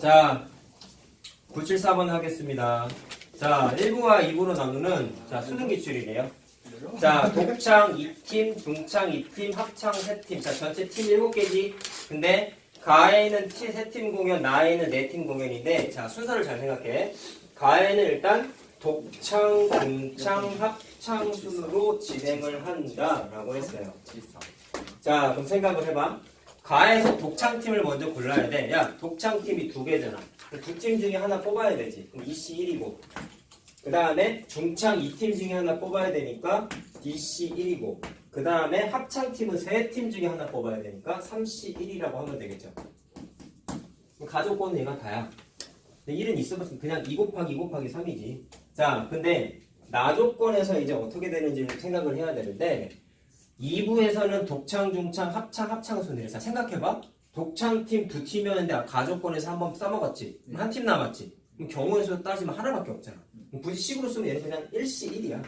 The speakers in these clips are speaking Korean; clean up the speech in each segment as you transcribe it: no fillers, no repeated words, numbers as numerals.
자, 974번 하겠습니다. 자, 1부와 2부로 나누는 수능기출이래요. 자, 독창 2팀, 중창 2팀, 합창 3팀. 자, 전체 팀 7개지. 근데 가에는 3팀 공연, 나에는 4팀 공연인데, 자, 순서를 잘 생각해. 가에는 일단 독창, 중창, 합창 순으로 진행을 한다라고 했어요. 자, 그럼 생각을 해봐. 가에서 독창팀을 먼저 골라야 돼. 야, 독창팀이 2개잖아. 두 팀 중에 하나 뽑아야 되지. 그럼 EC 1이고. 그 다음에 중창 2팀 중에 하나 뽑아야 되니까 DC 1이고. 그 다음에 합창팀은 3팀 중에 하나 뽑아야 되니까 3C 1이라고 하면 되겠죠. 가족권은 얘가 다야. 근데 1은 있으면 그냥 2 곱하기 2 곱하기 3이지. 자, 근데 나조건에서 이제 어떻게 되는지 생각을 해야 되는데 2부에서는 독창, 중창, 합창 순위를 자 생각해봐. 독창팀 2팀이었는데 가족권에서 한번 써먹었지. 한 팀 남았지. 그럼 경우에서 따지면 하나밖에 없잖아. 굳이 식으로 쓰면 얘는 그냥 1C 1이야.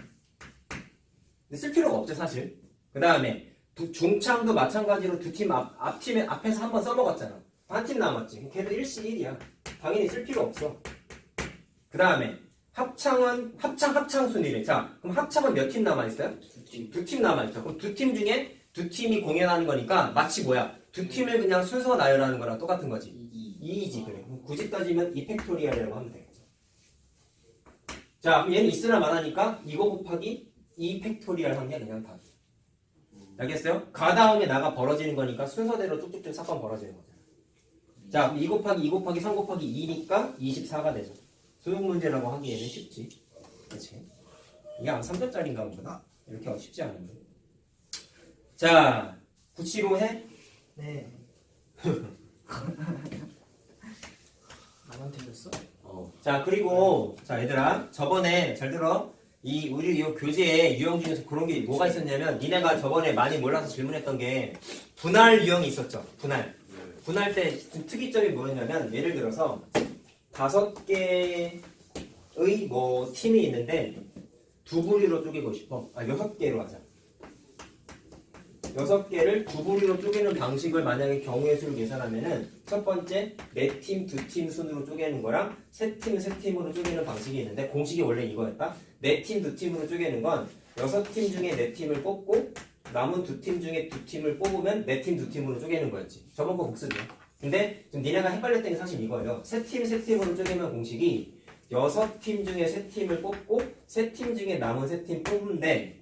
근데 쓸 필요가 없죠 사실. 그 다음에 중창도 마찬가지로 두 팀 앞에서 한번 써먹었잖아. 한 팀 남았지. 걔도 1C 1이야. 당연히 쓸 필요 없어. 그 다음에 합창은 합창 순위래. 자, 그럼 합창은 몇 팀 남아있어요? 두 팀 남아있죠. 그럼 두 팀 중에 두 팀이 공연하는 거니까 마치 뭐야? 두 팀을 그냥 순서 나열하는 거랑 똑같은 거지. 2이지 그래. 굳이 따지면 2팩토리얼이라고 하면 되겠죠. 자, 그럼 얘는 있으나 마나니까 이거 곱하기 2팩토리얼 한 게 그냥 답. 알겠어요? 가 다음에 나가 벌어지는 거니까 순서대로 쭉쭉쭉 사건 벌어지는 거잖아. 자, 그럼 2 곱하기 2 곱하기 3 곱하기 2니까 24가 되죠. 수능 문제라고 하기에는 쉽지. 그치? 이게 한 3점짜리인가 보구나. 이렇게 쉽지 않은데. 자, 975 해? 네. 나만 틀렸어? 자, 그리고 자 얘들아, 저번에 잘 들어. 우리 이 교재에 유형 중에서 그런 게 뭐가 있었냐면 니네가 저번에 많이 몰라서 질문했던 게 분할 유형이 있었죠. 분할 때 특이점이 뭐였냐면 예를 들어서 5개의 뭐 팀이 있는데 두 부리로 쪼개고 싶어. 6개로 하자. 6개를 두 부리로 쪼개는 방식을 만약에 경우의 수를 계산하면은 첫 번째 4팀, 2팀 순으로 쪼개는 거랑 3팀, 3팀으로 쪼개는 방식이 있는데 공식이 원래 이거였다. 4팀, 2팀으로 쪼개는 건 6팀 중에 4팀을 뽑고 남은 2팀 중에 2팀을 뽑으면 4팀, 2팀으로 쪼개는 거였지. 저번 거 복습이야. 근데 지금 니네가 헷갈렸던 게 사실 이거예요. 3팀, 3팀으로 쪼개면 공식이 6팀 중에 3팀을 뽑고 3팀 중에 남은 3팀 뽑는데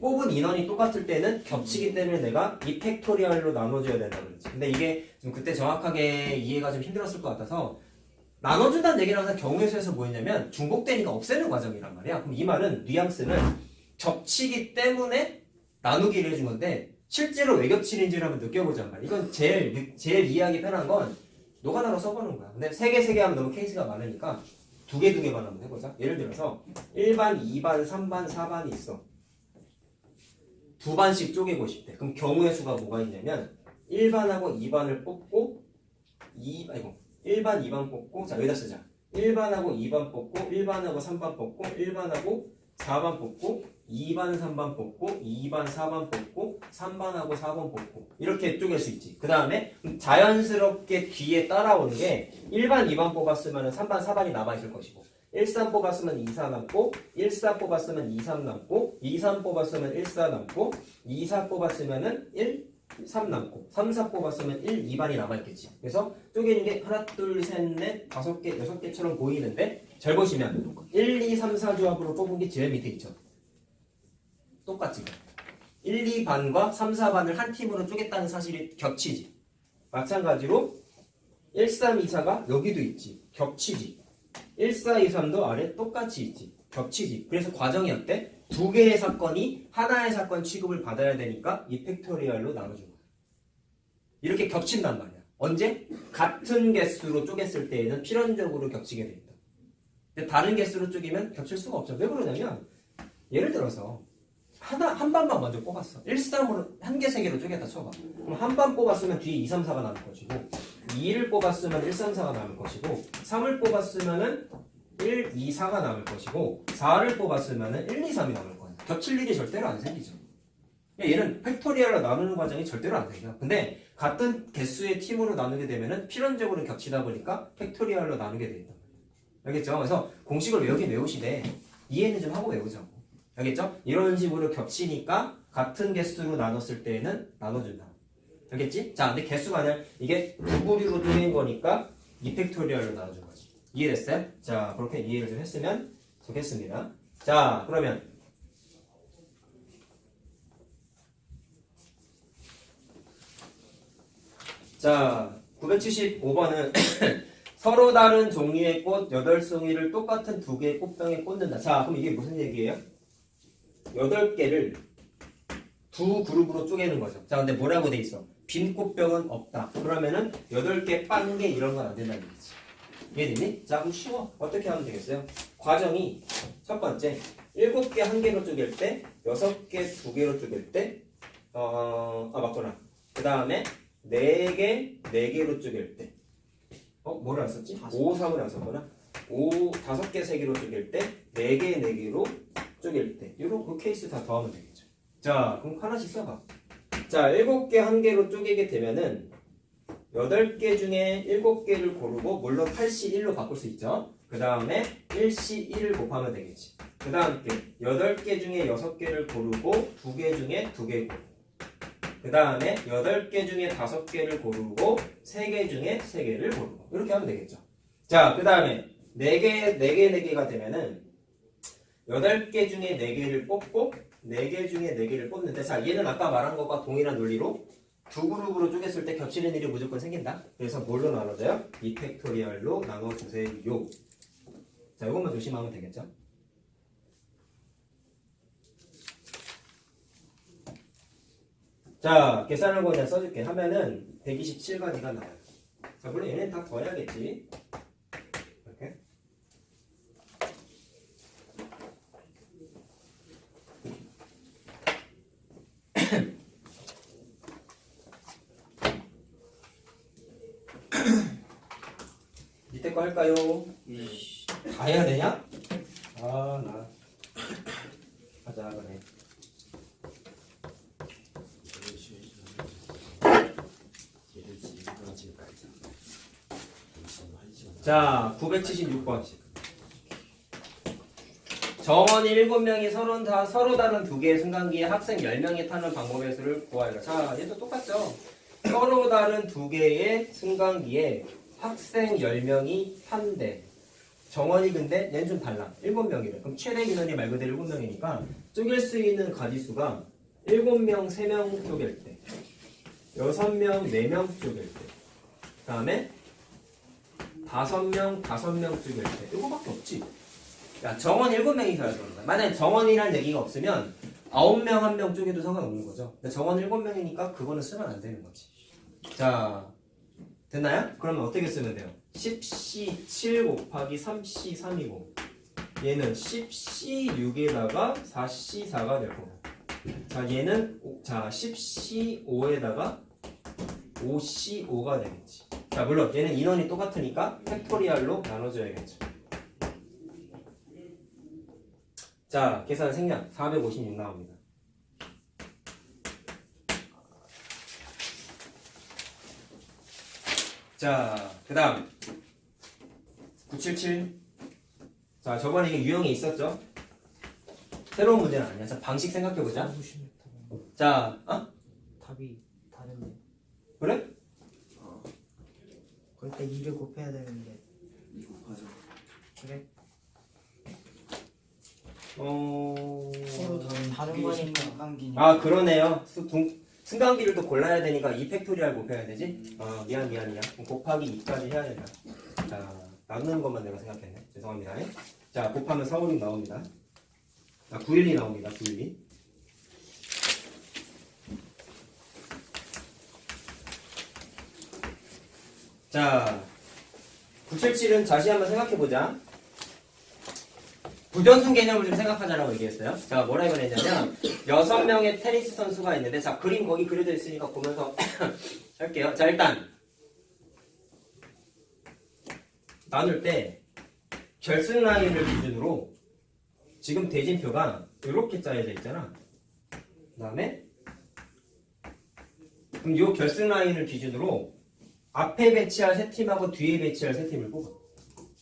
뽑은 인원이 똑같을 때는 겹치기 때문에 내가 2팩토리얼로 나눠줘야 된다고 그랬지. 근데 이게 좀 그때 정확하게 이해가 좀 힘들었을 것 같아서 나눠준다는 얘기는 항상 경우의 수에서 뭐였냐면 중복되니까 없애는 과정이란 말이야. 그럼 이 말은 뉘앙스는 겹치기 때문에 나누기를 해준 건데 실제로 왜 겹치는지를 한번 느껴보자는 말이야. 이건 제일 이해하기 편한 건 노가다로 써보는 거야. 근데 3개 하면 너무 케이스가 많으니까 2개만 한번 해보자. 예를 들어서 1반, 2반, 3반, 4반이 있어. 2반씩 쪼개고 싶대. 그럼 경우의 수가 뭐가 있냐면 1반하고 2반을 뽑고 1반, 2반 뽑고 자 여기다 쓰자. 1반하고 2반 뽑고 1반하고 3반 뽑고 1반하고 4반 뽑고 2반, 3반 뽑고 2반, 4반 뽑고 3반하고 4반 뽑고 이렇게 쪼갤 수 있지. 그 다음에 자연스럽게 뒤에 따라오는 게 1반, 2반 뽑았으면 3반, 4반이 남아있을 것이고 1, 3 뽑았으면 2, 4 남고 1, 4 뽑았으면 2, 3 남고 2, 3 뽑았으면 1, 4 남고 2, 4 뽑았으면 1, 3 남고 3, 4 뽑았으면 1, 2반이 남아있겠지. 그래서 쪼개는 게 하나, 둘, 셋, 넷, 5개, 6개처럼 보이는데 잘 보시면 1, 2, 3, 4 조합으로 뽑은 게 제일 밑에 있죠. 똑같지. 1, 2반과 3, 4반을 한 팀으로 쪼갰다는 사실이 겹치지. 마찬가지로 1, 3, 2, 4가 여기도 있지. 겹치지. 1, 4, 2, 3도 아래 똑같이 있지. 겹치지. 그래서 과정이 어때? 2개의 사건이 하나의 사건 취급을 받아야 되니까 이팩토리얼로 나눠준 거야. 이렇게 겹친단 말이야. 언제? 같은 개수로 쪼갰을 때에는 필연적으로 겹치게 돼 있다. 근데 다른 개수로 쪼개면 겹칠 수가 없죠. 왜 그러냐면 예를 들어서 한 반만 먼저 뽑았어. 1, 3으로 한 개, 3개로 쪼개다 쳐봐. 그럼 한 반 뽑았으면 뒤에 2, 3, 4가 남을 것이고 2를 뽑았으면 1, 3, 4가 남을 것이고 3을 뽑았으면은 1, 2, 4가 남을 것이고 4를 뽑았으면은 1, 2, 3이 남을 거야. 겹칠 일이 절대로 안 생기죠. 얘는 팩토리얼로 나누는 과정이 절대로 안 생겨. 근데 같은 개수의 팀으로 나누게 되면은 필연적으로 겹치다 보니까 팩토리얼로 나누게 된다. 알겠죠? 그래서 공식을 외우긴 외우시되 이해는 좀 하고 외우자고. 알겠죠? 이런 식으로 겹치니까 같은 개수로 나눴을 때에는 나눠준다. 알겠지? 자, 근데 개수가 아니라 이게 두 부류로 쪼갠 거니까 2팩토리얼로 나눠준 거지. 이해됐어요? 자, 그렇게 이해를 좀 했으면 좋겠습니다. 자, 그러면 자, 975번은 서로 다른 종류의 꽃 8송이를 똑같은 두 개의 꽃병에 꽂는다. 자, 그럼 이게 무슨 얘기예요? 8개를 두 그룹으로 쪼개는 거죠. 자, 근데 뭐라고 돼 있어? 빈 꽃병은 없다. 그러면은 8개, 빵개 이런 건 안 된다는 얘기지. 이해됐니? 자, 그럼 쉬워. 어떻게 하면 되겠어요? 과정이 첫 번째, 7개 한 개로 쪼갤 때, 6개 두 개로 쪼갤 때, 맞구나. 그 다음에 4개 4개로 쪼갤 때. 뭐를 안 썼지? 5, 3을 안 썼구나. 5개 3개로 쪼갤 때, 4개 4개로 쪼갤 때. 요런 그 케이스 다 더하면 되겠죠. 자, 그럼 하나씩 써봐. 자, 7개 한 개로 쪼개게 되면은 8개 중에 7개를 고르고 물론 8시 1로 바꿀 수 있죠. 그 다음에 1시 1을 곱하면 되겠지. 그 다음 게 8개 중에 6개를 고르고 2개 중에 2개 고르고 그 다음에 8개 중에 5개를 고르고 3개 중에 3개를 고르고 이렇게 하면 되겠죠. 자, 그 다음에 4개가 되면은 8개 중에 4개를 뽑고 4개 중에 4개를 뽑는데 자, 얘는 아까 말한 것과 동일한 논리로 두 그룹으로 쪼갰을 때 겹치는 일이 무조건 생긴다. 그래서 뭘로 나눠져요? 2팩토리얼로 나눠주세요. 자, 이것만 조심하면 되겠죠. 자, 계산하고 그냥 써줄게. 하면은 127가지가 나와요. 자, 물론 얘는 다 더해야겠지. 이렇게. 밑에 거 할까요? 다 해야 되냐? 아, 나. 하자, 그래. 자, 976번. 정원이 7명이 서로 다른 두 개의 승강기에 학생 10명이 타는 방법의 수를 구하여라. 자, 얘도 똑같죠? 서로 다른 두 개의 승강기에 학생 10명이 탄대. 정원이 근데 얘는 좀 달라. 7명이래. 그럼 최대 인원이 말 그대로 7명이니까 쪼갤 수 있는 가지수가 7명, 3명 쪼갤 때 6명, 4명 쪼갤 때 그 다음에 5명, 5명 쪼갤 때 이거밖에 없지. 야, 정원 7명이 있어야 된다. 만약에 정원이라는 얘기가 없으면 9명, 1명 쪼개도 상관없는 거죠. 근데 정원 7명이니까 그거는 쓰면 안 되는 거지. 자, 됐나요? 그러면 어떻게 쓰면 돼요? 10C 7 곱하기 3C 3이고 얘는 10C 6에다가 4C 4가 될 거고 자, 얘는 10C 5에다가 5C 5가 되겠지. 자, 물론 얘는 인원이 똑같으니까 팩토리얼로 나눠줘야겠죠. 자, 계산 생략 456 나옵니다. 자, 그 다음 977. 자, 저번에 이게 유형이 있었죠? 새로운 문제는 아니야. 자, 방식 생각해보자. 자, 답이 다른데. 그래? 그러니까 2를 곱해야 되는데. 맞아. 그래? 서로 다른 거니까. 아, 그러네요. 승강기를 또 골라야 되니까 2팩토리얼 곱해야 되지? 미안이야. 그럼 곱하기 2까지 해야 된다. 자, 나누는 것만 내가 생각했네. 죄송합니다. 자, 곱하면 4, 5, 6 나옵니다. 912 나옵니다. 912. 자, 977은 다시 한번 생각해보자. 부전승 개념을 좀 생각하자라고 얘기했어요. 자, 뭐라 이번했냐면 6명의 테니스 선수가 있는데 자, 그림 거기 그려져 있으니까 보면서 할게요. 자, 일단 나눌 때 결승 라인을 기준으로 지금 대진표가 이렇게 짜여져 있잖아. 그 다음에 그럼 이 결승 라인을 기준으로 앞에 배치할 세 팀하고 뒤에 배치할 세 팀을 뽑아.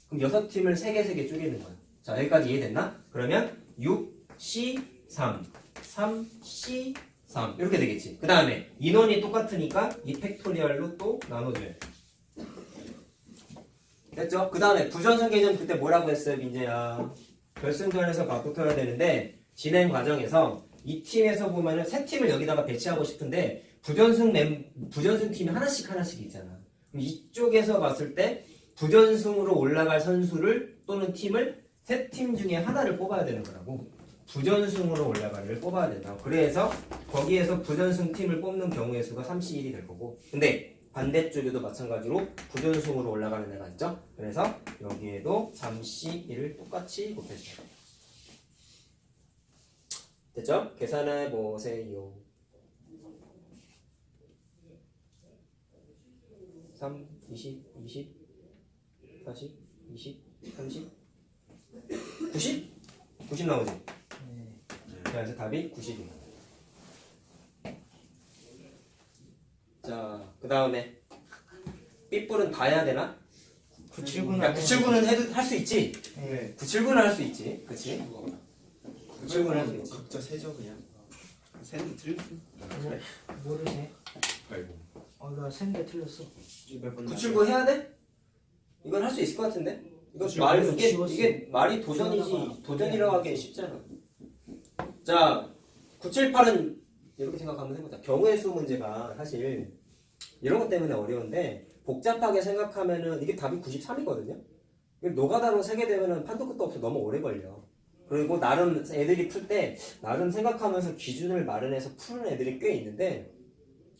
그럼 6팀을 3개 쪼개는 거야. 자, 여기까지 이해됐나? 그러면 6C3, 3C3 이렇게 되겠지. 그 다음에 인원이 똑같으니까 이 팩토리얼로 또 나눠줘야 돼. 됐죠? 그 다음에 부전승 개념 그때 뭐라고 했어요, 민재야? 결승전에서 바꿔야 되는데 진행 과정에서 이 팀에서 보면은 세 팀을 여기다가 배치하고 싶은데 부전승 팀이 하나씩 있잖아. 그럼 이쪽에서 봤을 때 부전승으로 올라갈 선수를 또는 팀을 세 팀 중에 하나를 뽑아야 되는 거라고. 부전승으로 올라가기를 뽑아야 된다. 그래서 거기에서 부전승 팀을 뽑는 경우의 수가 3C1이 될 거고. 근데 반대쪽에도 마찬가지로 부전승으로 올라가는 애가 있죠. 그래서 여기에도 3C1을 똑같이 곱해줘요. 됐죠? 계산해 보세요. 3, 20, 40, 20, 30, 90? 90 나오지? 네. 그래서 답이 90입니다. 자, 그 다음에 삐뿔은 다 해야 되나? 979는 야, 979는 해도 할 수 있지? 네. 979는 할 수 있지? 그치? 979는 할 수 있지? 각자 세죠 그냥. 세는 틀렸어. 그래. 뭐를 해? 아이고. 나 샌데 틀렸어. 979 해야 돼? 이건 할 수 있을 것 같은데? 이거 979 말, 는 쉬웠어. 이게 말이 도전이지. 도전이라고 하기엔 쉽잖아. 자, 978은 이렇게 생각 한번 해보자. 경우의 수 문제가 사실 이런 것 때문에 어려운데 복잡하게 생각하면은 이게 답이 93이거든요. 노가다로 세게 되면은 판도 끝도 없어 너무 오래 걸려. 그리고 나름 애들이 풀 때 나름 생각하면서 기준을 마련해서 푸는 애들이 꽤 있는데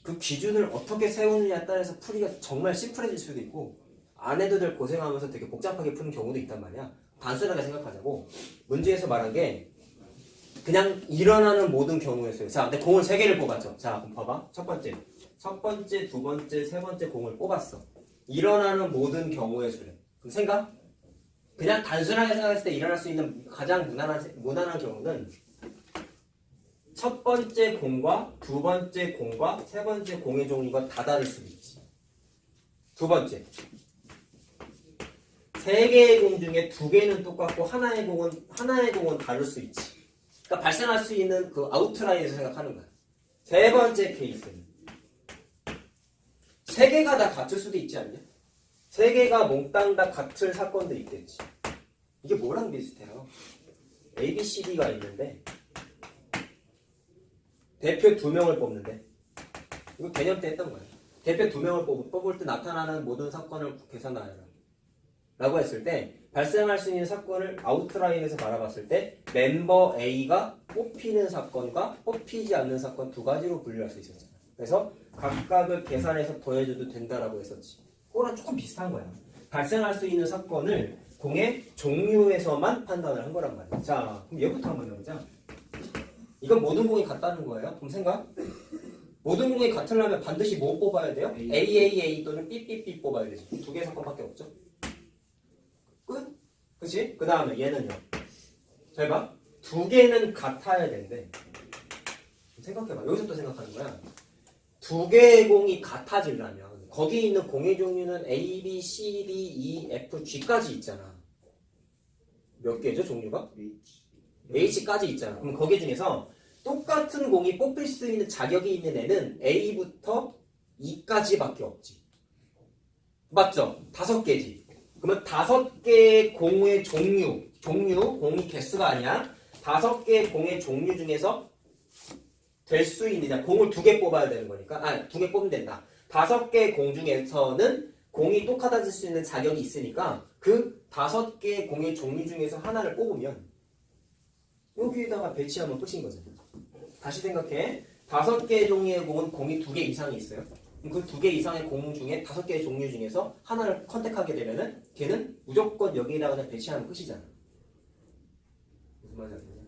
그 기준을 어떻게 세우느냐에 따라서 풀이가 정말 심플해질 수도 있고 안 해도 될 고생하면서 되게 복잡하게 푸는 경우도 있단 말이야. 단순하게 생각하자고 문제에서 말한 게 그냥 일어나는 모든 경우의 수예요. 자, 근데 공을 3개를 뽑았죠. 자, 그럼 봐봐. 첫 번째, 두 번째, 세 번째 공을 뽑았어. 일어나는 모든 경우의 수래. 그럼 생각? 그냥 단순하게 생각했을 때 일어날 수 있는 가장 무난한 경우는 첫 번째 공과 두 번째 공과 세 번째 공의 종류가 다 다를 수도 있지. 두 번째. 3개의 공 중에 2개는 똑같고 하나의 공은 다를 수 있지. 그러니까 발생할 수 있는 그 아웃라인에서 생각하는 거야. 세 번째 케이스는 3개가 다 같을 수도 있지 않냐? 3개가 몽땅 다 같을 사건도 있겠지. 이게 뭐랑 비슷해요? A, B, C, D가 있는데 대표 2명을 뽑는데 이거 개념 때 했던 거야. 대표 2명을 뽑을 때 나타나는 모든 사건을 계산하여라 라고 했을 때 발생할 수 있는 사건을 아웃라인에서 바라봤을 때 멤버 A가 뽑히는 사건과 뽑히지 않는 사건 2가지로 분류할 수 있었잖아. 그래서 각각을 계산해서 더해줘도 된다라고 했었지. 그거랑 조금 비슷한 거야. 발생할 수 있는 사건을 공의 종류에서만 판단을 한 거란 말이야. 자, 그럼 얘부터 한번 해보자. 이건 모든 공이 같다는 거예요. 그럼 생각? 모든 공이 같으려면 반드시 뭐 뽑아야 돼요? AAA 또는 BBB 뽑아야 되지. 2개의 사건밖에 없죠. 끝? 그치? 그 다음에 얘는요. 잘 봐. 2개는 같아야 된대. 생각해봐. 여기서 또 생각하는 거야. 2개의 공이 같아지려면 거기 있는 공의 종류는 A, B, C, D, E, F, G까지 있잖아. 몇 개죠 종류가? H까지 있잖아. 그럼 거기 중에서 똑같은 공이 뽑힐 수 있는 자격이 있는 애는 A부터 E까지밖에 없지. 맞죠? 5개지. 그러면 5개의 공의 종류, 공이 개수가 아니야. 5개의 공의 종류 중에서 될 수 있느냐. 공을 2개 뽑아야 되는 거니까. 2개 뽑으면 된다. 5개의 공 중에서는 공이 똑같아질 수 있는 자격이 있으니까 그 5개의 공의 종류 중에서 하나를 뽑으면 여기에다가 배치하면 끝인 거잖아. 다시 생각해. 5개의 종류의 공은 공이 2개 이상이 있어요. 그 2개 이상의 공 중에 5개의 종류 중에서 하나를 컨택하게 되면은 걔는 무조건 여기에다가 그냥 배치하면 끝이잖아. 무슨 말인지 알겠냐?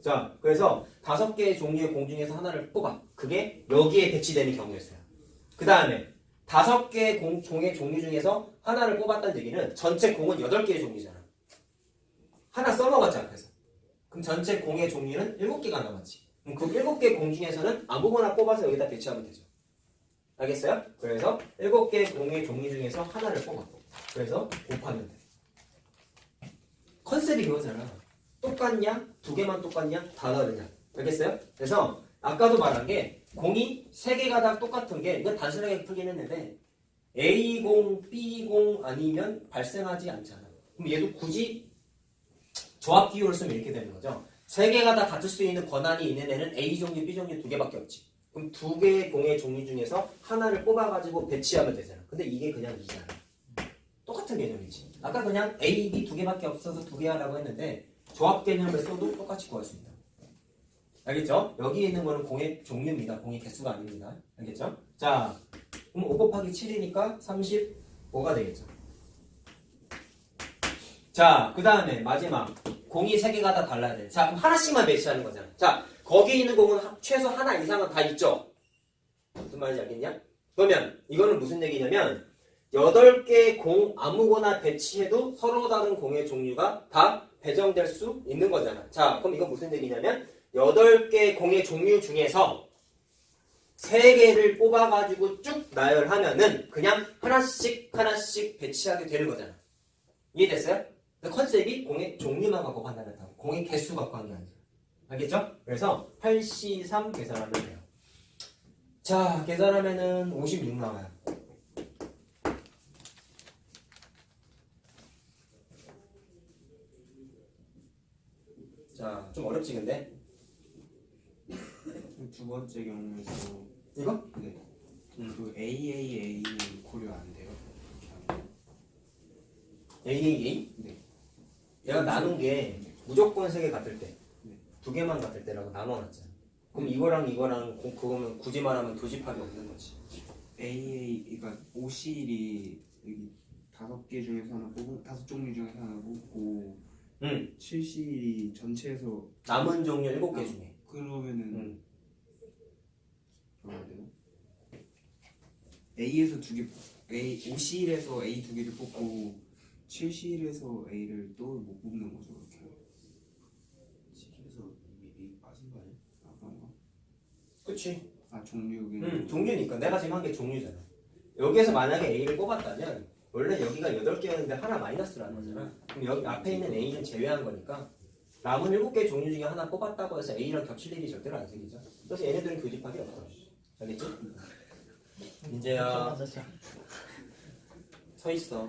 자, 그래서 5개의 종류의 공 중에서 하나를 뽑아. 그게 여기에 배치되는 경우였어요. 그 다음에 5개의 공의 종류 중에서 하나를 뽑았다는 얘기는 전체 공은 8개의 종류잖아. 하나 써먹었지 앞에서. 그럼 전체 공의 종류는 7개가 남았지. 그럼 그 7개 공 중에서는 아무거나 뽑아서 여기다 배치하면 되죠. 알겠어요? 그래서 7개 공의 종류 중에서 하나를 뽑아. 그래서 곱하면 돼. 컨셉이 그거잖아. 똑같냐? 두 개만 똑같냐? 다 다르냐? 알겠어요? 그래서 아까도 말한 게 공이 3개가 다 똑같은 게 이건 단순하게 풀긴 했는데 A공, B공 아니면 발생하지 않잖아. 그럼 얘도 굳이 조합 기호를 쓰면 이렇게 되는 거죠. 3개가 다 같을 수 있는 권한이 있는 애는 A 종류, B 종류 2개밖에 없지. 그럼 2개의 공의 종류 중에서 하나를 뽑아가지고 배치하면 되잖아. 근데 이게 그냥 이잖아. 똑같은 개념이지. 아까 그냥 A, B 2개밖에 없어서 2개 하라고 했는데 조합 개념을 써도 똑같이 구할 수 있다. 알겠죠? 여기 있는 거는 공의 종류입니다. 공의 개수가 아닙니다. 알겠죠? 자, 그럼 5 곱하기 7이니까 35가 되겠죠. 자, 그 다음에 마지막 공이 3개가 다 달라야 돼. 자, 그럼 하나씩만 배치하는 거잖아. 자, 거기 있는 공은 최소 하나 이상은 다 있죠? 무슨 말인지 알겠냐? 그러면 이거는 무슨 얘기냐면 8개 공 아무거나 배치해도 서로 다른 공의 종류가 다 배정될 수 있는 거잖아. 자, 그럼 이건 무슨 얘기냐면 8개 공의 종류 중에서 3개를 뽑아가지고 쭉 나열하면은 그냥 하나씩 배치하게 되는 거잖아. 이해됐어요? 컨셉이 공의 종류만 갖고 판단했다고. 공의 개수 갖고 하는 게 아니죠. 알겠죠? 그래서 8C3 계산하면 돼요. 자, 계산하면은 56 나와요. 자, 좀 어렵지 근데? 두 번째 경우에서 이거? 네. 그 AAA는 고려 안 돼요? 이렇게 하면. AAA? 네. 내가 나눈 게 무조건 3개 같을 때, 네. 2개만 같을 때라고 나눠놨잖아. 그럼 이거랑 그거면 굳이 말하면 교집합이 없는 거지. AA 그러니까 OCL이 여기 5개 중에서 하나 뽑고 5종류 중에서 하나 뽑고 응. 7C이 전체에서 남은 종류 7개 중에. 그러면은 뭐라 해야 되나? A에서 2개 OCL에서 A 2개를 뽑고 7C에서 A를 또 못 뽑는 거죠 그렇게. 7에서 이미 A 빠진 거 아니야? 아 그런가? 그치? 아 종류는 종류니까. 내가 지금 한 게 종류잖아. 여기에서 만약에 A를 뽑았다면 원래 여기가 8개였는데 하나 마이너스라는 거잖아. 그럼 여기 앞에 있는 A는 제외한 거니까 남은 7개 종류 중에 하나 뽑았다고 해서 A랑 겹칠 일이 절대로 안 생기죠. 그래서 얘네들은 교집합이 없어. 알겠지? 민재야, 서 있어.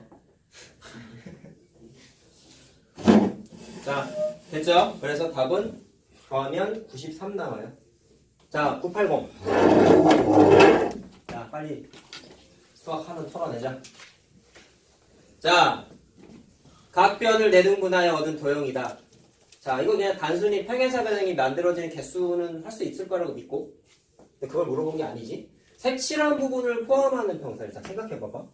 자, 됐죠? 그래서 답은 더하면 93 나와요. 자, 980. 자, 빨리 수학 하나 털어내자. 자, 각변을 내등분하여 얻은 도형이다. 자, 이거 그냥 단순히 평행사 변형이 만들어지는 개수는 할 수 있을 거라고 믿고, 근데 그걸 물어본 게 아니지. 색칠한 부분을 포함하는 평사를 자 생각해봐봐.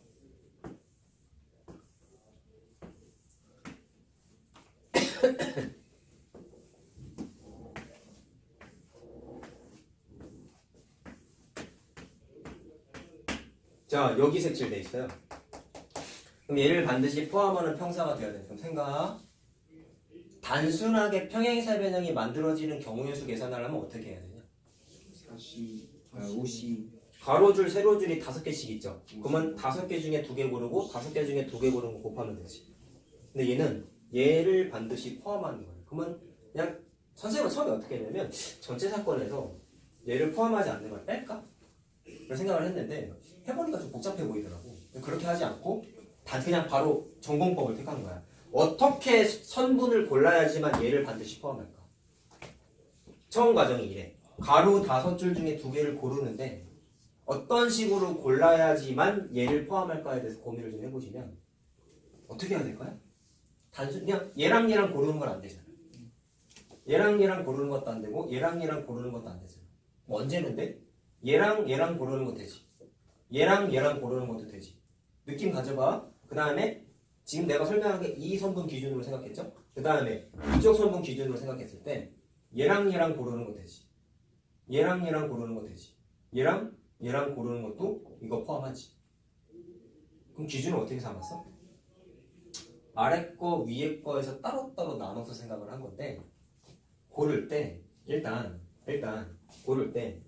자, 여기 색칠돼 있어요. 그럼 얘를 반드시 포함하는 평사가 되어야 돼. 그럼 생각. 단순하게 평행사 변형이 만들어지는 경우의 수 계산을 하면 어떻게 해야 되냐? 4C, 5C 가로줄, 세로줄이 5개씩 있죠. 그러면 5개 중에 2개 고르고 5개 중에 2개 고르는 거 곱하면 되지. 근데 얘는 얘를 반드시 포함하는 거예요. 그러면 그냥 선생님은 처음에 어떻게 했냐면 전체 사건에서 얘를 포함하지 않는 걸 뺄까? 그런 생각을 했는데 해보니까 좀 복잡해 보이더라고. 그렇게 하지 않고 그냥 바로 전공법을 택한 거야. 어떻게 선분을 골라야지만 얘를 반드시 포함할까? 처음 과정이 이래. 가로 5줄 중에 2개를 고르는데 어떤 식으로 골라야지만 얘를 포함할까에 대해서 고민을 좀 해보시면 어떻게 해야 될까요? 단순히 그냥 얘랑 얘랑 고르는 건 안 되잖아. 얘랑 얘랑 고르는 것도 안 되고 얘랑 얘랑 고르는 것도 안 되잖아. 뭐 언제는 돼? 얘랑 얘랑 고르는 것도 되지. 얘랑 얘랑 고르는 것도 되지. 느낌 가져봐. 그 다음에 지금 내가 설명한 게 이 선분 기준으로 생각했죠? 그 다음에 이쪽 선분 기준으로 생각했을 때 얘랑 얘랑 고르는 거 되지. 얘랑 얘랑 고르는 거 되지. 얘랑 얘랑 고르는 것도 이거 포함하지. 그럼 기준을 어떻게 삼았어? 아래 거 위에 거에서 따로따로 나눠서 생각을 한 건데 고를 때 일단 고를 때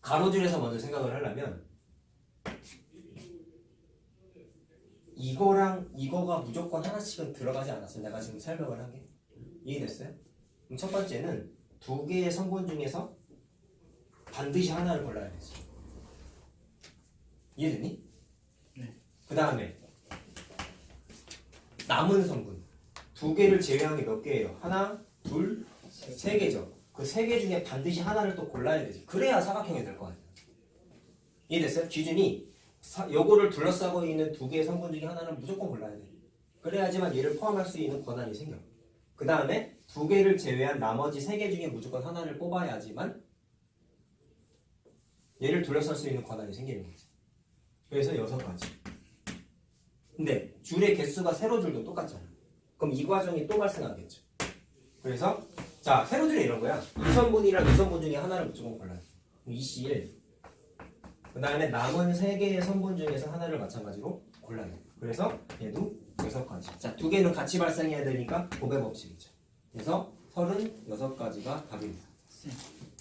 가로줄에서 먼저 생각을 하려면 이거랑 이거가 무조건 하나씩은 들어가지 않았어. 내가 지금 설명을 한 게. 이해됐어요? 그럼 첫 번째는 두 개의 성분 중에서 반드시 하나를 골라야 되지. 이해됐니? 네. 그 다음에 남은 성분 두 개를 제외한 게 몇 개예요? 하나, 둘, 세 개죠. 그 세 개 중에 반드시 하나를 또 골라야 되지. 그래야 사각형이 될 거 아니야. 이해됐어요? 기준이 요거를 둘러싸고 있는 두 개의 성분 중에 하나는 무조건 골라야 돼. 그래야지만 얘를 포함할 수 있는 권한이 생겨. 그 다음에 두 개를 제외한 나머지 세 개 중에 무조건 하나를 뽑아야지만 얘를 둘러쌀 수 있는 권한이 생기는 거지. 그래서 6가지. 근데 줄의 개수가 세로줄도 똑같잖아. 그럼 이 과정이 또 발생하겠죠. 그래서 자, 세로줄이 이런 거야. 2선분이랑 2선분 중에 하나를 무조건 골라야 돼. EC1. 그 다음에 남은 3개의 선분 중에서 하나를 마찬가지로 골라야 돼. 그래서 얘도 6가지. 자, 두 개는 같이 발생해야 되니까 곱의 법칙이죠. 그래서 36가지가 답입니다.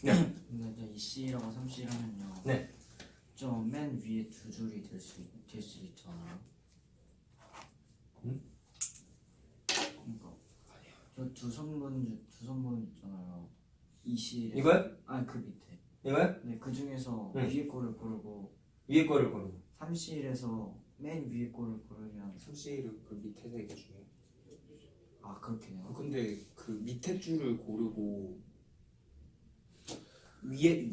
네. 근데 이 C라고 3C라면요. 네. 좀 맨 위에 두 줄이 될 수 있잖아요. 그러니까 저 두 선분 있잖아요. 이 C 이거요? 아니 그 밑에. 이거요? 네, 그 중에서 응. 위에 거를 고르고 위에 거를 고르고. 3C에서 맨 위에 거를 고르면 3C를 그 밑에 3개 중에. 아 그렇게요. 근데 그 밑에 줄을 고르고 위에 밑에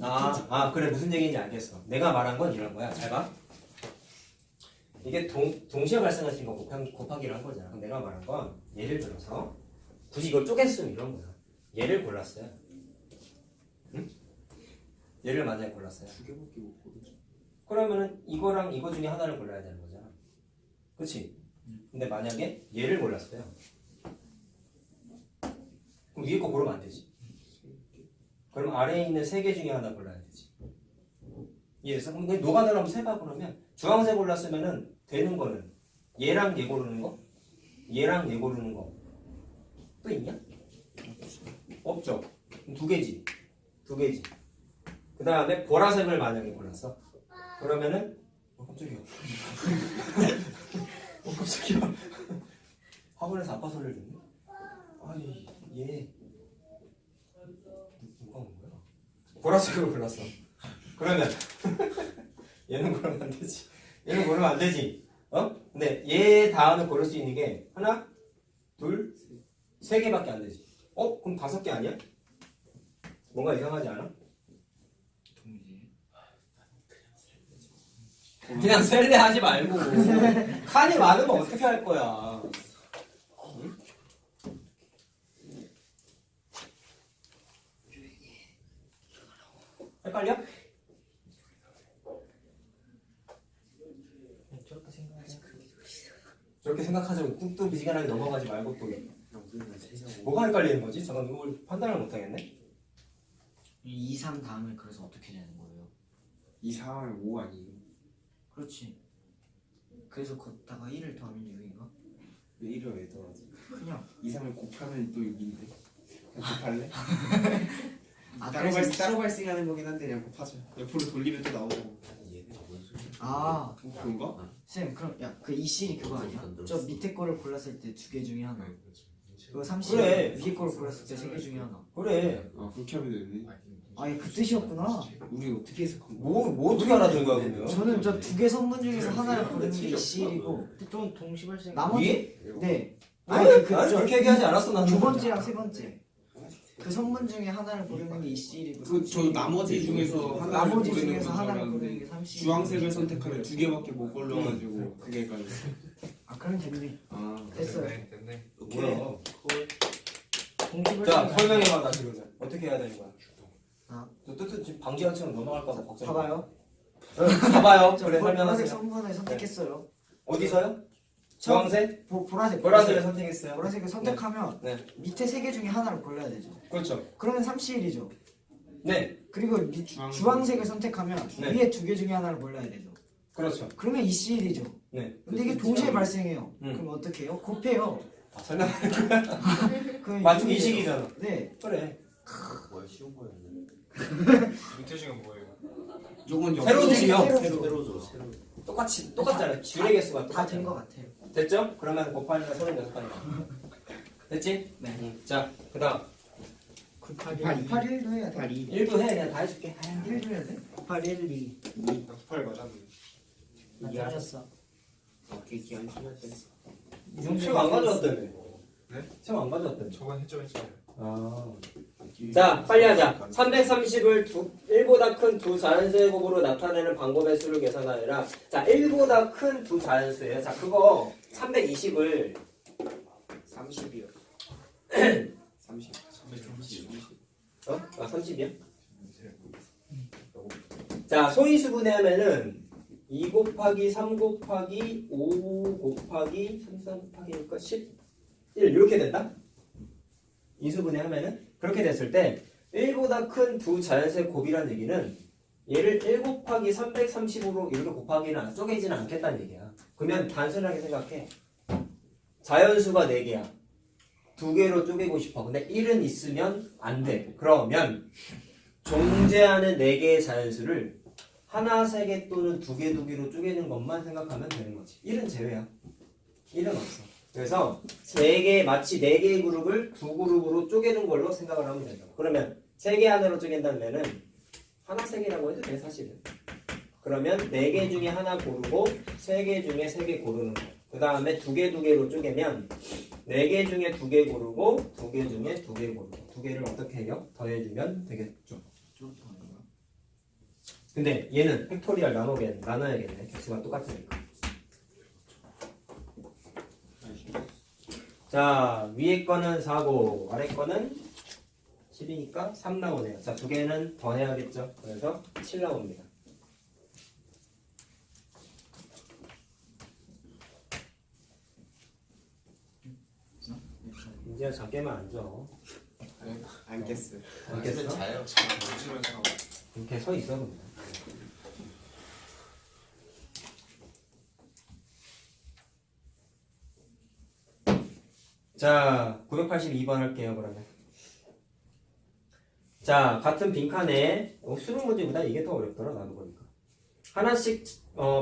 그래. 무슨 얘기인지 알겠어. 내가 말한 건 이런 거야. 잘 봐. 이게 동시에 발생할 수 있는 거 곱하기를 한 거잖아. 그럼 내가 말한 건 예를 들어서 굳이 이걸 쪼갰으면 이런 거야. 얘를 골랐어요. 응? 얘를 만약에 골랐어요. 두 개밖에 못 고르죠. 그러면은 이거랑 이거 중에 하나를 골라야 되는 거잖아. 그치? 근데 만약에 얘를 골랐어요. 그럼 위에 거 고르면 안 되지. 그럼 아래에 있는 3개 중에 하나 골라야 되지. 이해됐어? 그럼 노가다를 한번 세봐. 그러면 주황색 골랐으면은 되는 거는 얘랑 얘 고르는 거, 얘랑 얘 고르는 거 또 있냐? 없죠. 그럼 2개지. 2개지. 그 다음에 보라색을 만약에 골랐어. 그러면은 깜짝이야. 깜짝이야. 학원에서 아빠 소리를 듣네. 아니 얘 누가 온 거야? 보라색으로 골랐어. 그러면 얘는 고르면 안 되지. 얘는 고르면 안 되지. 근데 얘 다음에 고를 수 있는 게 하나, 둘, 3개밖에 안 되지. 그럼 5개 아니야? 뭔가 이상하지 않아? 동시에. 그냥 셀레 하지 말고 칸이 많으면 어떻게 할 거야? 응? 헷갈려? 저렇게 생각하자고 뚝뚝 미지근하게 넘어가지 말고 또 뭐가 헷갈리는 거지? 잠깐 이걸 판단을 못 하겠네. 2, 3 다음에 그래서 어떻게 되는 거예요? 2, 4하면 5 아니에요? 그렇지. 그래서 걷다가 1을 더하면 6인가? 왜 1을 왜 더하지? 그냥 2, 3을 곱하면 또 6인데 곱할래? 그래서 따로 발생하는 거긴 한데 그냥 곱하자. 옆으로 돌리면 또 나오고. 아 그런가? 쌤 그럼 야 그 2C이 그거 아니야? 저 밑에 거를 골랐을 때 2개 중에 하나. 그거 3C 그래. 위에 거를 골랐을 때 3개 중에 하나. 그래. 그렇게 하면 되네. 아예 그 뜻이었구나. 우리 어떻게 해석한 거야? 뭐 어떻게 알아듣는 거야 그러면? 저는 저 2개 선문 중에서 하나를 고르는 게 C이고 좀 동시 발생. 나머지 위에? 네. 아니 아니 그렇게 얘기하지 않았어 나는. 두 번째랑 세 번째. 그 선문 중에 하나를 고르는 게 2C이고 저 나머지 중에서 하나를 나머지 고르는 중에서 건 하나를 줄 고르는 게 알았는데 3C. 주황색을 선택하면 2개밖에 못 골라가지고 그게 헷갈려. 아 그럼 됐네. 아 됐어요. 됐네. 뭐야? 동시 발생. 자 설명해봐 나 지금 어떻게 해야 되는 거야? 아. 너 뜻은 지금 방지한처럼 넘어갈까봐 걱정. 봐봐요. 봐봐요. 저 그래 보라색 설명하세요. 선문을 선택했어요. 어디서요? 주황색? 보라색을 선택했어요. 보라색을 선택하면 네. 밑에 3개 중에 하나를 골라야 되죠. 그렇죠. 그러면 3C1이죠. 네. 그리고 주황색을 선택하면 네. 위에 2개 중에 하나를 골라야 되죠. 그렇죠. 그러면 2C1이죠. 네. 근데 이게 동시에 발생해요. 음. 그럼 어떻게 해요? 곱해요. 설명. 그럼 맞춤 이게- 이식이잖아. 네. 그래. 뭐야 쉬운 거였네. 윤태식은 뭐예요? 요건 세로 줄이요. 세로. 똑같잖아요. 줄의 개수가 다 된 것 똑같잖아요. 같아요. 됐죠? 그러면 곱하니까 36가지. 됐지? 네. 자, 그 다음 981 8일도 해야 돼. 1도 해. 그냥 다 해줄게. 1도 해야 돼? 981 2 8 맞았네. 나 잘했어. 오케이 기한 심했대. 형 시험 안 가져왔다며. 네? 시험 안 가져왔다며. 저번 했잖아요. 아. 자, 빨리 하자. 330을 1보다 큰 두 자연수의 곱으로 나타내는 방법의 수를 계산하여라. 자, 1보다 큰 두 자연수예요. 자, 그거 320을 30이요. 30. 330. 어? 아, 30이야? 자, 소인수분해하면은 2 곱하기 3 곱하기 5 곱하기 33 곱하기니까 11 이렇게 된다? 인수분해하면은 그렇게 됐을 때 1보다 큰 두 자연수의 곱이라는 얘기는 얘를 1 곱하기 335로 이렇게 곱하기는 쪼개지는 않겠다는 얘기야. 그러면 단순하게 생각해. 자연수가 4개야. 2개로 쪼개고 싶어. 근데 1은 있으면 안 돼. 그러면 존재하는 4개의 자연수를 하나, 3개 또는 2개, 2개로 쪼개는 것만 생각하면 되는 거지. 1은 제외야. 1은 없어. 그래서 3개, 마치 4개의 그룹을 2그룹으로 쪼개는 걸로 생각을 하면 된다고. 그러면 3개 안으로 쪼갠다면은 하나, 3개라고 해도 돼, 사실은. 그러면 4개 중에 하나 고르고 3개 중에 3개 고르는 거. 그 다음에 2개, 2개로 쪼개면 4개 중에 2개 고르고 2개 중에 2개 고르고 2개를 어떻게 해요? 더해주면 되겠죠. 근데 얘는 팩토리얼 나눠야겠네. 개수가 똑같으니까. 자, 위에 거는 4고 아래 거는 10이니까 3 나오네요. 자, 2개는 더 해야겠죠. 그래서 7 나옵니다. 이제 작게만 앉아. 알겠어요. 알겠어? 자요. 잠시만요. 이렇게 서 있어 그냥. 자, 982번 할게요, 그러면. 자, 같은 빈칸에 수능 문제보다 이게 더 어렵더라, 나도 보니까. 하나씩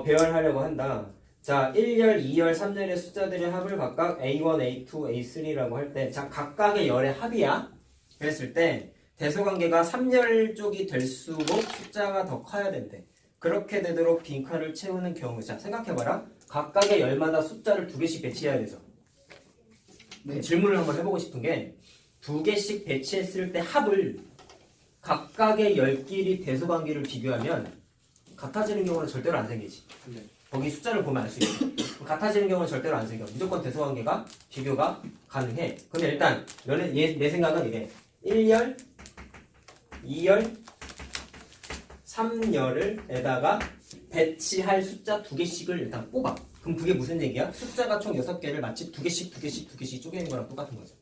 배열하려고 한다. 자, 1열, 2열, 3열의 숫자들의 합을 각각 A1, A2, A3라고 할 때, 자, 각각의 열의 합이야. 그랬을 때 대소관계가 3열 쪽이 될수록 숫자가 더 커야 된대. 그렇게 되도록 빈칸을 채우는 경우. 자, 생각해봐라. 각각의 열마다 숫자를 2개씩 배치해야 되죠. 네. 질문을 한번 해보고 싶은 게 2개씩 배치했을 때 합을 각각의 열끼리 대소관계를 비교하면 같아지는 경우는 절대로 안 생기지. 네. 거기 숫자를 보면 알 수 있어. 같아지는 경우는 절대로 안 생겨. 무조건 대소관계가 비교가 가능해. 근데 일단 내 생각은 이래. 1열, 2열, 3열을에다가 배치할 숫자 2개씩을 일단 뽑아. 그럼 그게 무슨 얘기야? 숫자가 총 6개를 마치 2개씩 쪼개는 거랑 똑같은 거죠.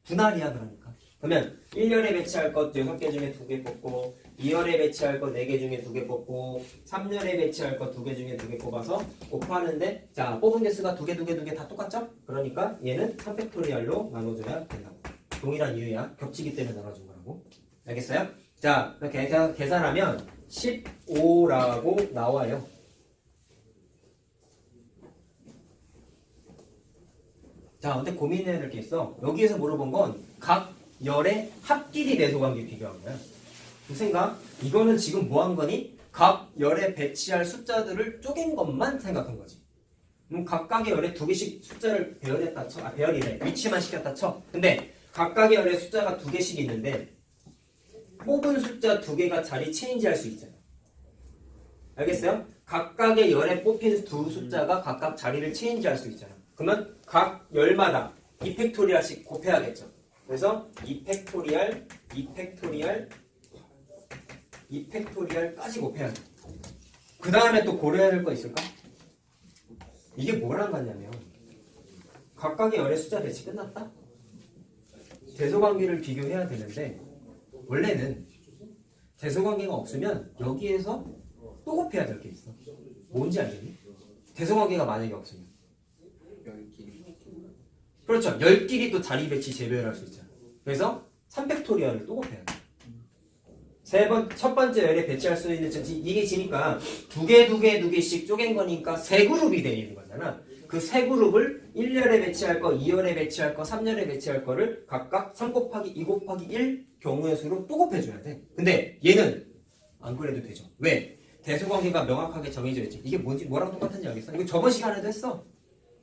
분할이야 그러니까. 그러면 1열에 배치할 것 6개 중에 2개 뽑고 2열에 배치할 것 4개 중에 2개 뽑고 3열에 배치할 것 2개 중에 2개 뽑아서 곱하는데 자 뽑은 개수가 2개 다 똑같죠? 그러니까 얘는 3팩토리얼로 나눠줘야 된다고. 동일한 이유야. 겹치기 때문에 나눠준 거라고. 알겠어요? 자 이렇게 계산하면 15라고 나와요. 자 근데 고민해야 될 게 있어. 여기에서 물어본 건 각 열의 합끼리 대소관계 비교한 거야. 그 생각? 이거는 지금 뭐 한 거니? 각 열에 배치할 숫자들을 쪼갠 것만 생각한 거지. 그럼 각각의 열에 2개씩 숫자를 배열했다 쳐. 배열이래. 위치만 시켰다 쳐. 근데 각각의 열에 숫자가 2개씩 있는데 뽑은 숫자 2개가 자리 체인지할 수 있잖아. 알겠어요? 각각의 열에 뽑힌 두 숫자가 각각 자리를 체인지할 수 있잖아. 그러면 각 열마다 2팩토리얼씩 곱해야겠죠. 그래서 2팩토리얼까지 곱해야 돼. 그 다음에 또 고려해야 될 거 있을까? 이게 뭐랑 같냐면 각각의 열의 숫자 배치 끝났다? 대소관계를 비교해야 되는데 원래는 대소관계가 없으면 여기에서 또 곱해야 될 게 있어. 뭔지 알겠니? 대소관계가 만약에 없으면 열끼리. 그렇죠. 열끼리 또 자리 배치 재배열할 수 있잖아. 그래서 3팩토리얼을 또 곱해야 돼. 첫 번째 열에 배치할 수 있는 이게 지니까 두 개씩 쪼갠 거니까 세 그룹이 되어 있는 거잖아. 그 세 그룹을 1열에 배치할 거, 2열에 배치할 거, 3열에 배치할 거를 각각 3 곱하기 2 곱하기 1 경우의 수로 또 곱해줘야 돼. 근데 얘는 안 그래도 되죠. 왜? 대소관계가 명확하게 정해져 있지. 이게 뭐랑 똑같은지 알겠어? 이거 저번 시간에도 했어.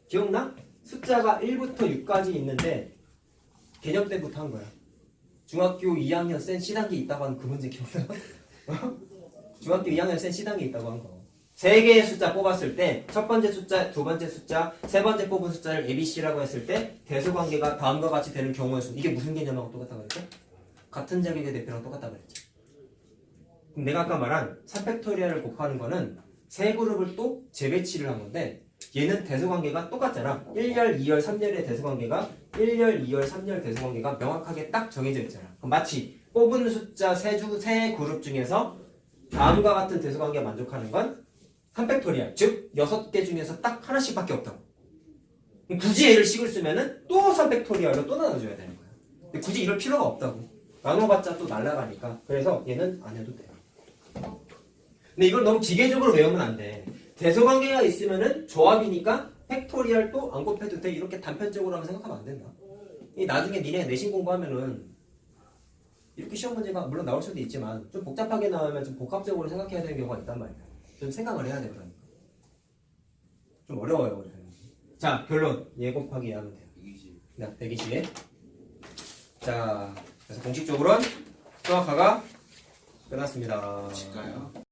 기억나? 숫자가 1부터 6까지 있는데 개념 때부터 한 거야. 중학교 2학년 센 C단계 있다고 하는 그 문제 기억나? 중학교 2학년 센 C단계 있다고 한 거. 세 개의 숫자 뽑았을 때 첫 번째 숫자, 두 번째 숫자, 세 번째 뽑은 숫자를 ABC라고 했을 때 대소관계가 다음과 같이 되는 경우의 수. 이게 무슨 개념하고 똑같다고 그랬죠? 같은 자객의 대표랑 똑같다고 그랬죠. 그럼 내가 아까 말한 3팩토리얼을 곱하는 거는 세 그룹을 또 재배치를 한 건데 얘는 대소관계가 똑같잖아. 1열, 2열, 3열의 대소관계가 1열, 2열, 3열 대소관계가 명확하게 딱 정해져 있잖아. 그럼 마치 뽑은 숫자 세 그룹 중에서 다음과 같은 대소관계가 만족하는 건 3팩토리얼, 즉 6개 중에서 딱 하나씩밖에 없다고. 굳이 얘를 식을 쓰면은 또 3팩토리얼로 또 나눠줘야 되는 거야. 근데 굳이 이럴 필요가 없다고. 나눠봤자 또 날아가니까. 그래서 얘는 안 해도 돼요. 근데 이걸 너무 기계적으로 외우면 안 돼. 대소관계가 있으면은 조합이니까 팩토리얼 또 안 곱해도 돼. 이렇게 단편적으로만 생각하면 안 된다. 이 나중에 니네 내신 공부하면은 이렇게 시험 문제가 물론 나올 수도 있지만 좀 복잡하게 나오면 좀 복합적으로 생각해야 되는 경우가 있단 말이야. 좀 생각을 해야 돼. 그러니까 좀 어려워요. 자, 결론 얘 곱하기 얘 하면 돼요. 120. 자, 그래서 공식적으로는 수학화가 끝났습니다. 질까요?